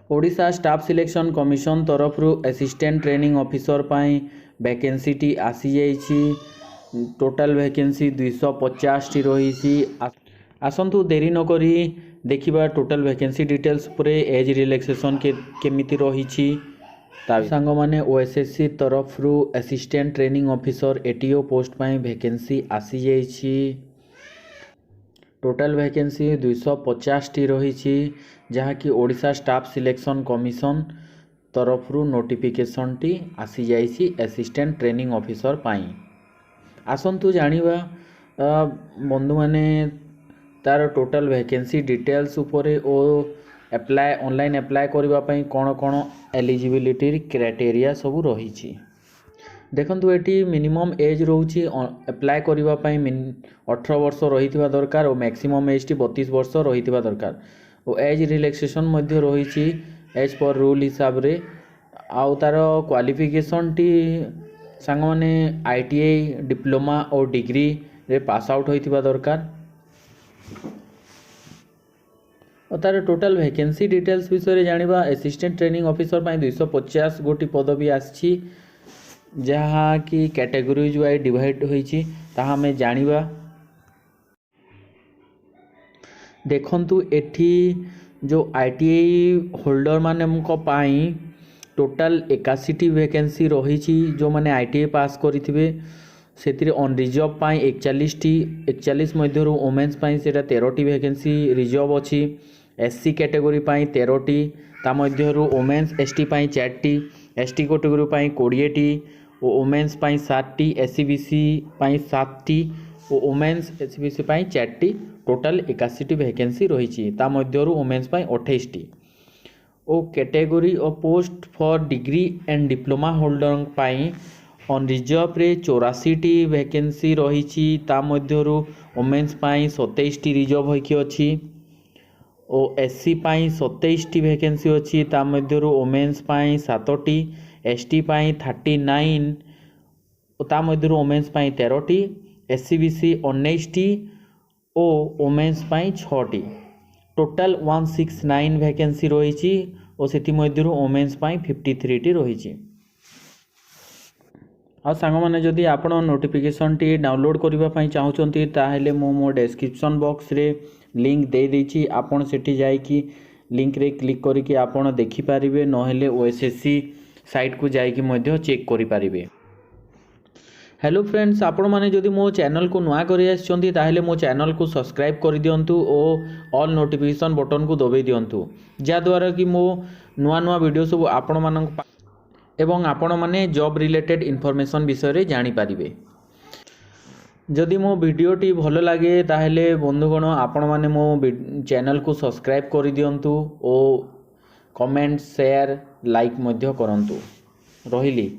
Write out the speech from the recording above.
Odisha staff selection commission तरफ assistant training officer पाई vacancy T आसी जाइछि। टोटल वैकेंसी 250 टी रही। आसंतु देरी नकरी देखिबा टोटल वैकेंसी डिटेल्स पुरे एज रिलैक्सेशन के केमिति रही। सांग माने ओएसएससी तरफ assistant training officer ATO post पाई वैकेंसी आसी जाइछि। टोटल वैकेंसी 250 टी रही, जहाँकि ओडिशा स्टाफ सिलेक्शन कमिशन तरफ नोटिफिकेशन टी आसी जाइछि असिस्टेंट ट्रेनिंग ऑफिसर पाई। आसंतु जानिबा बंधु माने तार टोटल वैकेंसी डिटेल्स उपरे ओ एप्लाय ऑनलाइन एप्लाय करबा पई कोन कोन एलिजिबिलिटी क्राइटेरिया सब रही। देखंतु एटी मिनिमम एज रोची एप्लाय करबा पई 18 वर्ष रहितबा दरकार और मैक्सिमम एज टी 32 वर्ष रहितबा दरकार और एज रिलैक्सेशन मध्य रही एज पर रूल हिसाब रे। आउ तार क्वालिफिकेशन टी सांग माने आईटीआई डिप्लोमा और डिग्री रे पास आउट होइतिबा दरकार। और तार टोटल वैकेंसी डिटेल्स विषय जानिबा असिस्टेंट ट्रेनिंग ऑफिसर पाई 250 गोटी पदवी आछि, जहाँ कि कैटेगोरीज वाइज डिवाइड होइछि ताहा हमें जानिबा। देखंतु एठी जो आईटीआई होल्डर माने को पाई टोटल 81 टी वैकेंसी रही। जो माने आईटीआई पास करिथिबे सेतिरे ऑन रिजर्व पाई 41 टी 41 मध्यरु वुमेन्स पाई सेटा 13 टी वैकेंसी रिजर्व अछि। एससी कैटेगरी पाई 13 टी ता मध्यरु वुमेन्स एसटी पाई 4 टी, एसटी कैटेगरी पाई 20 टी और वुमेन्स पाई 7 टी, एससीबीसी पाई 7 टी और वुमेन्स एससीबीसी पाई 4 टी। टोटल 81 टी वैकेंसी रही। ता मध्यरु वुमेन्स पाई 28 टी और category of post for degree and diploma holder pi on reserve रे 84 टी वैकेंसी रही। ता मध्यरु वुमेन्स पाई 27 टी रिजर्व होइकी अछि और एससी पाई 27 टी वैकेंसी अछि। ता मध्यरु वुमेन्स पाई 7 टी, एसटी पाई 39 और ता मध्यरु वुमेन्स पाई 13 टी, एससीबीसी 19 टी और वुमेन्स पाई 6 टी। टोटल 169 वैकेंसी रही और सेति मध्यरु वुमेन्स पाई 53 टी रही। आ सांग माने जदि आपण नोटिफिकेशन टी डाउनलोड करबा पई चाहउचंती ताहेले मो डिस्क्रिप्शन बॉक्स रे लिंक दे देछि। आपण सेठी जाई कि लिंक रे क्लिक करी कि आपण देखि पारिबे, नहेले ओएसएससी साइट को जाई कि मध्य चेक करि पारिबे। हेलो फ्रेंड्स, आपण माने जदि मो चैनल को नुआ करि आछंती ताहेले मो चैनल को सब्सक्राइब करि दियंतु और ऑल नोटिफिकेशन बटन को दबे दियंतु, जा द्वारा कि मो नुआ नुआ वीडियो सब आपण मानक एवं आपण माने जॉब रिलेटेड इन्फॉर्मेशन विषय रे जानि पारिबे। जदि मो वीडियोटी भल लगे ताहेले बंधुगण आपण माने मो चैनल को सब्सक्राइब करि दियंतु और कमेंट शेयर लाइक मध्य करंतु। रहिली।